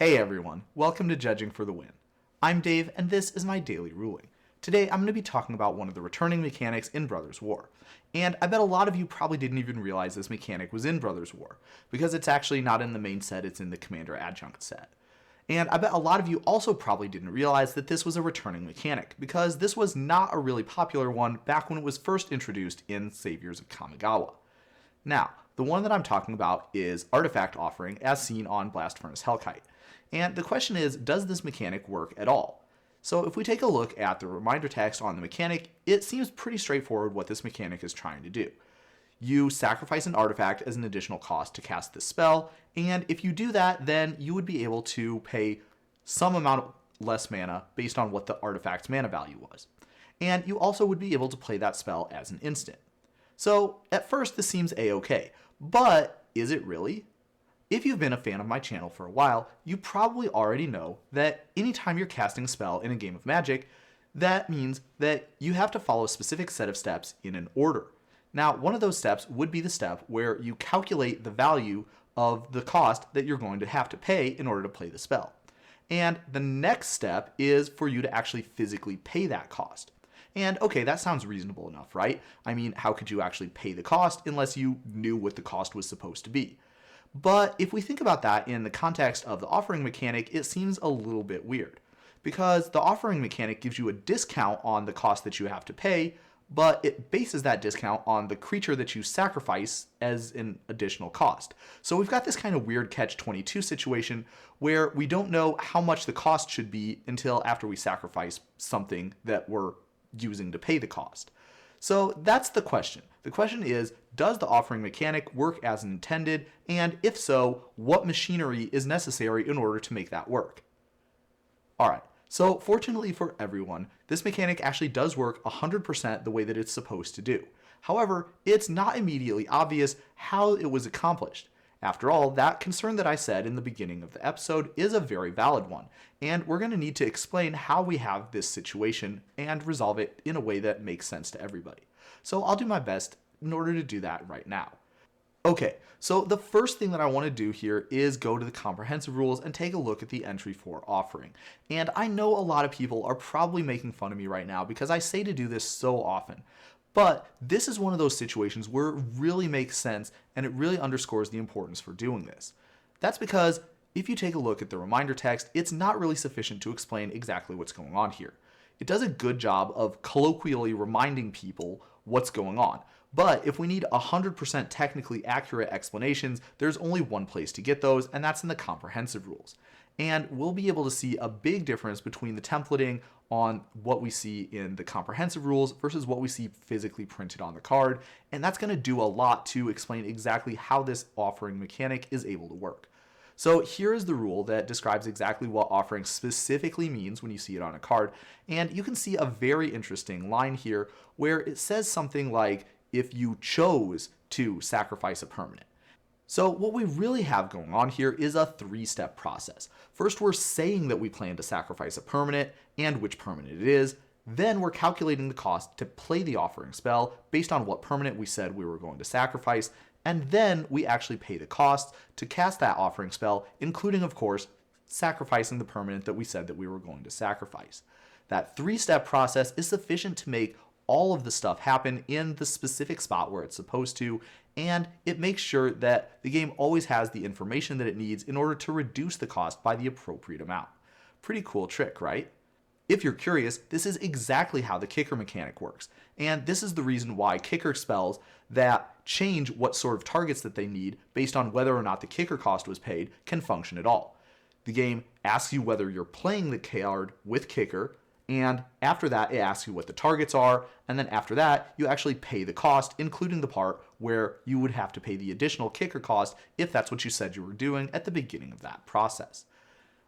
Hey everyone, welcome to Judging for the Win. I'm Dave, and this is my daily ruling. Today I'm going to be talking about one of the returning mechanics in Brothers War. And I bet a lot of you probably didn't even realize this mechanic was in Brothers War, because it's actually not in the main set, it's in the Commander Adjunct set. And I bet a lot of you also probably didn't realize that this was a returning mechanic, because this was not a really popular one back when it was first introduced in Saviors of Kamigawa. Now, the one that I'm talking about is Artifact Offering as seen on Blast-Furnace Hellkite. And the question is, does this mechanic work at all? So if we take a look at the reminder text on the mechanic, it seems pretty straightforward what this mechanic is trying to do. You sacrifice an artifact as an additional cost to cast this spell, and if you do that, then you would be able to pay some amount less mana based on what the artifact's mana value was. And you also would be able to play that spell as an instant. So at first this seems a-okay, but is it really? If you've been a fan of my channel for a while, you probably already know that anytime you're casting a spell in a game of Magic, that means that you have to follow a specific set of steps in an order. Now, one of those steps would be the step where you calculate the value of the cost that you're going to have to pay in order to play the spell. And the next step is for you to actually physically pay that cost. And okay, that sounds reasonable enough, right? I mean, how could you actually pay the cost unless you knew what the cost was supposed to be? But if we think about that in the context of the offering mechanic, it seems a little bit weird. Because the offering mechanic gives you a discount on the cost that you have to pay, but it bases that discount on the creature that you sacrifice as an additional cost. So we've got this kind of weird catch-22 situation where we don't know how much the cost should be until after we sacrifice something that we're using to pay the cost. So that's the question. The question is, does the offering mechanic work as intended? And if so, what machinery is necessary in order to make that work? Alright, so fortunately for everyone, this mechanic actually does work 100% the way that it's supposed to do. However, it's not immediately obvious how it was accomplished. After all, that concern that I said in the beginning of the episode is a very valid one, and we're going to need to explain how we have this situation and resolve it in a way that makes sense to everybody. So I'll do my best in order to do that right now. Okay, so the first thing that I want to do here is go to the comprehensive rules and take a look at the entry for offering. And I know a lot of people are probably making fun of me right now because I say to do this so often. But this is one of those situations where it really makes sense and it really underscores the importance for doing this. That's because if you take a look at the reminder text, it's not really sufficient to explain exactly what's going on here. It does a good job of colloquially reminding people what's going on. But if we need 100% technically accurate explanations, there's only one place to get those, and that's in the comprehensive rules. And we'll be able to see a big difference between the templating on what we see in the comprehensive rules versus what we see physically printed on the card. And that's going to do a lot to explain exactly how this offering mechanic is able to work. So here is the rule that describes exactly what offering specifically means when you see it on a card. And you can see a very interesting line here where it says something like, if you chose to sacrifice a permanent. So what we really have going on here is a three-step process. First, we're saying that we plan to sacrifice a permanent and which permanent it is. Then we're calculating the cost to play the offering spell based on what permanent we said we were going to sacrifice. And then we actually pay the cost to cast that offering spell, including, of course, sacrificing the permanent that we said that we were going to sacrifice. That three-step process is sufficient to make all of the stuff happen in the specific spot where it's supposed to, and it makes sure that the game always has the information that it needs in order to reduce the cost by the appropriate amount. Pretty cool trick, right? If you're curious, this is exactly how the kicker mechanic works, and this is the reason why kicker spells that change what sort of targets that they need based on whether or not the kicker cost was paid can function at all. The game asks you whether you're playing the card with kicker, and after that, it asks you what the targets are, and then after that, you actually pay the cost, including the part where you would have to pay the additional kicker cost if that's what you said you were doing at the beginning of that process.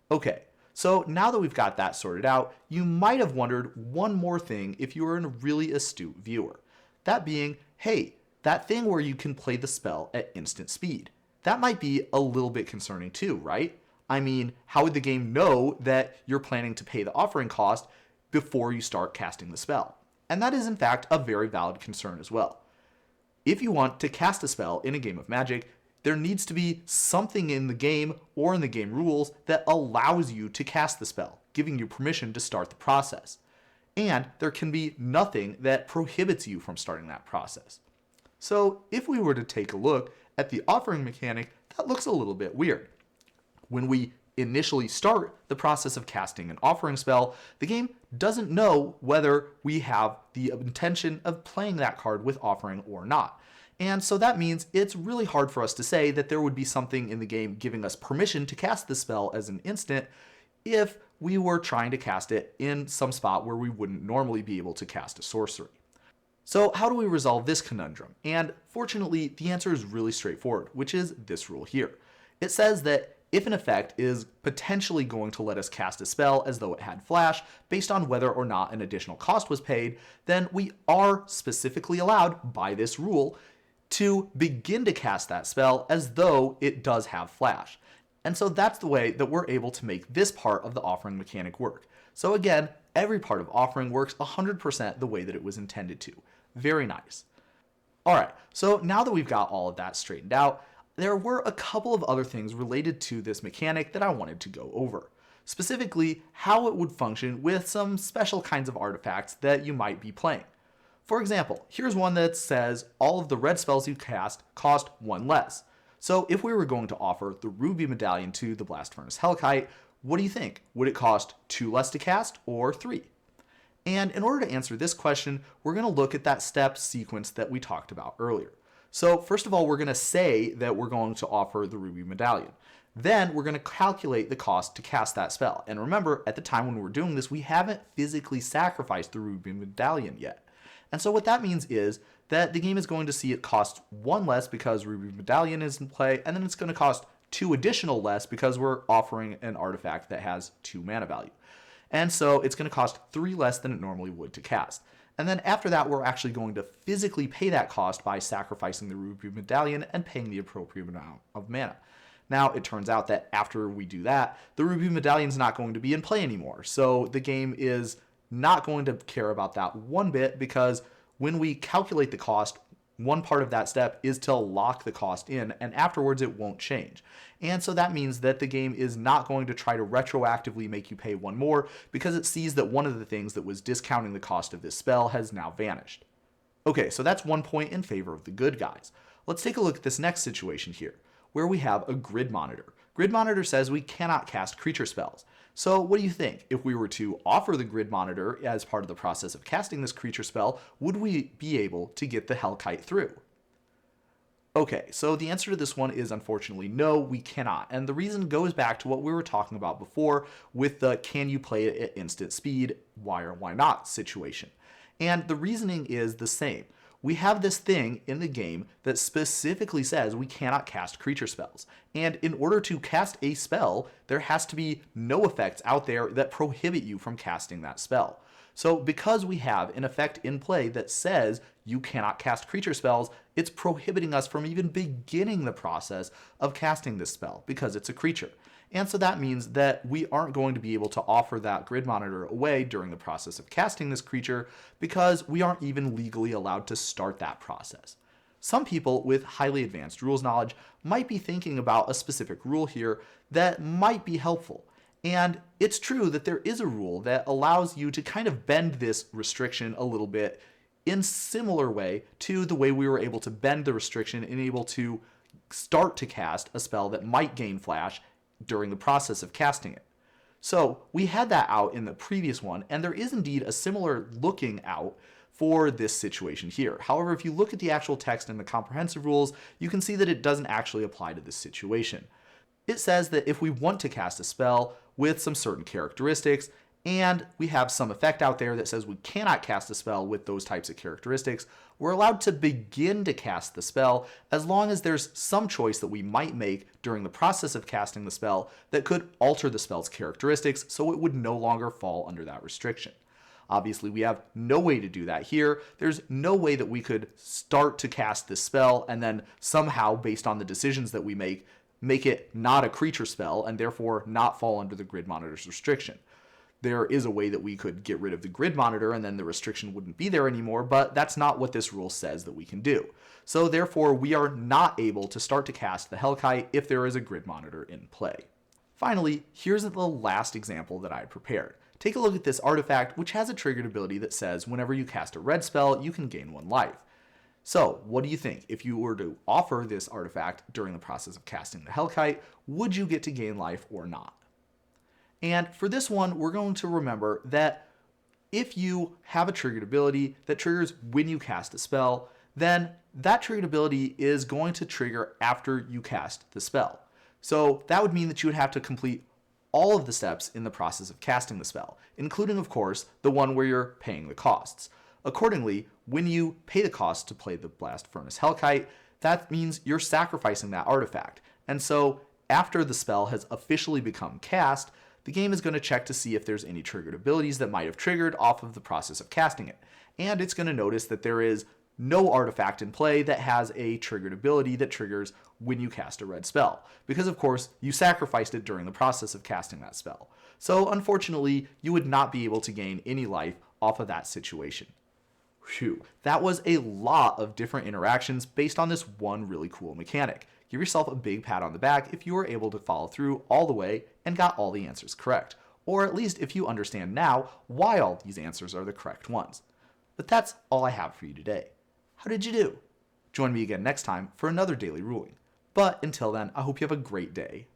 Okay, so now that we've got that sorted out, you might have wondered one more thing if you were a really astute viewer. That being, hey, that thing where you can play the spell at instant speed. That might be a little bit concerning too, right? I mean, how would the game know that you're planning to pay the offering cost before you start casting the spell? And that is in fact a very valid concern as well. If you want to cast a spell in a game of Magic, there needs to be something in the game or in the game rules that allows you to cast the spell, giving you permission to start the process. And there can be nothing that prohibits you from starting that process. So if we were to take a look at the offering mechanic, that looks a little bit weird. When we initially start the process of casting an offering spell, the game doesn't know whether we have the intention of playing that card with offering or not. And so that means it's really hard for us to say that there would be something in the game giving us permission to cast the spell as an instant if we were trying to cast it in some spot where we wouldn't normally be able to cast a sorcery. So how do we resolve this conundrum? And fortunately, the answer is really straightforward, which is this rule here. It says that if an effect is potentially going to let us cast a spell as though it had flash, based on whether or not an additional cost was paid, then we are specifically allowed by this rule to begin to cast that spell as though it does have flash. And so that's the way that we're able to make this part of the offering mechanic work. So again, every part of offering works 100% the way that it was intended to. Very nice. Alright, so now that we've got all of that straightened out, there were a couple of other things related to this mechanic that I wanted to go over. Specifically, how it would function with some special kinds of artifacts that you might be playing. For example, here's one that says all of the red spells you cast cost 1 less. So if we were going to offer the Ruby Medallion to the Blast-Furnace Hellkite, what do you think? Would it cost 2 less to cast or 3? And in order to answer this question, we're going to look at that step sequence that we talked about earlier. So first of all, we're going to say that we're going to offer the Ruby Medallion. Then we're going to calculate the cost to cast that spell. And remember, at the time when we're doing this, we haven't physically sacrificed the Ruby Medallion yet. And so what that means is that the game is going to see it cost 1 less because Ruby Medallion is in play, and then it's going to cost 2 additional less because we're offering an artifact that has 2 mana value. And so it's going to cost 3 less than it normally would to cast. And then after that, we're actually going to physically pay that cost by sacrificing the Ruby Medallion and paying the appropriate amount of mana. Now, it turns out that after we do that, the Ruby Medallion is not going to be in play anymore. So the game is not going to care about that one bit, because when we calculate the cost, one part of that step is to lock the cost in, and afterwards it won't change. And so that means that the game is not going to try to retroactively make you pay 1 more, because it sees that one of the things that was discounting the cost of this spell has now vanished. Okay, so that's 1 point in favor of the good guys. Let's take a look at this next situation here, where we have a grid monitor. Grid monitor says we cannot cast creature spells. So what do you think? If we were to offer the grid monitor as part of the process of casting this creature spell, would we be able to get the Hellkite through? Okay, so the answer to this one is unfortunately no, we cannot. And the reason goes back to what we were talking about before with the can you play it at instant speed, why or why not situation. And the reasoning is the same. We have this thing in the game that specifically says we cannot cast creature spells. And in order to cast a spell, there has to be no effects out there that prohibit you from casting that spell. So because we have an effect in play that says you cannot cast creature spells, it's prohibiting us from even beginning the process of casting this spell because it's a creature. And so that means that we aren't going to be able to offer that grid monitor away during the process of casting this creature because we aren't even legally allowed to start that process. Some people with highly advanced rules knowledge might be thinking about a specific rule here that might be helpful. And it's true that there is a rule that allows you to kind of bend this restriction a little bit in similar way to the way we were able to bend the restriction and able to start to cast a spell that might gain flash during the process of casting it. So we had that out in the previous one, and there is indeed a similar looking out for this situation here. However, if you look at the actual text in the comprehensive rules, you can see that it doesn't actually apply to this situation. It says that if we want to cast a spell with some certain characteristics, and we have some effect out there that says we cannot cast a spell with those types of characteristics, we're allowed to begin to cast the spell as long as there's some choice that we might make during the process of casting the spell that could alter the spell's characteristics so it would no longer fall under that restriction. Obviously, we have no way to do that here. There's no way that we could start to cast this spell and then somehow, based on the decisions that we make it not a creature spell and therefore not fall under the grid monitor's restriction. there is a way that we could get rid of the grid monitor and then the restriction wouldn't be there anymore, but that's not what this rule says that we can do. So therefore, we are not able to start to cast the Hellkite if there is a grid monitor in play. Finally, here's the last example that I prepared. Take a look at this artifact, which has a triggered ability that says whenever you cast a red spell, you can gain 1 life. So, what do you think? If you were to offer this artifact during the process of casting the Hellkite, would you get to gain life or not? And for this one, we're going to remember that if you have a triggered ability that triggers when you cast a spell, then that triggered ability is going to trigger after you cast the spell. So that would mean that you would have to complete all of the steps in the process of casting the spell, including, of course, the one where you're paying the costs. Accordingly, when you pay the cost to play the Blast-Furnace Hellkite, that means you're sacrificing that artifact. And so after the spell has officially become cast, the game is going to check to see if there's any triggered abilities that might have triggered off of the process of casting it. And it's going to notice that there is no artifact in play that has a triggered ability that triggers when you cast a red spell. Because of course, you sacrificed it during the process of casting that spell. So unfortunately, you would not be able to gain any life off of that situation. Phew, that was a lot of different interactions based on this one really cool mechanic. Give yourself a big pat on the back if you were able to follow through all the way and got all the answers correct. Or at least if you understand now why all these answers are the correct ones. But that's all I have for you today. How did you do? Join me again next time for another daily ruling. But until then, I hope you have a great day.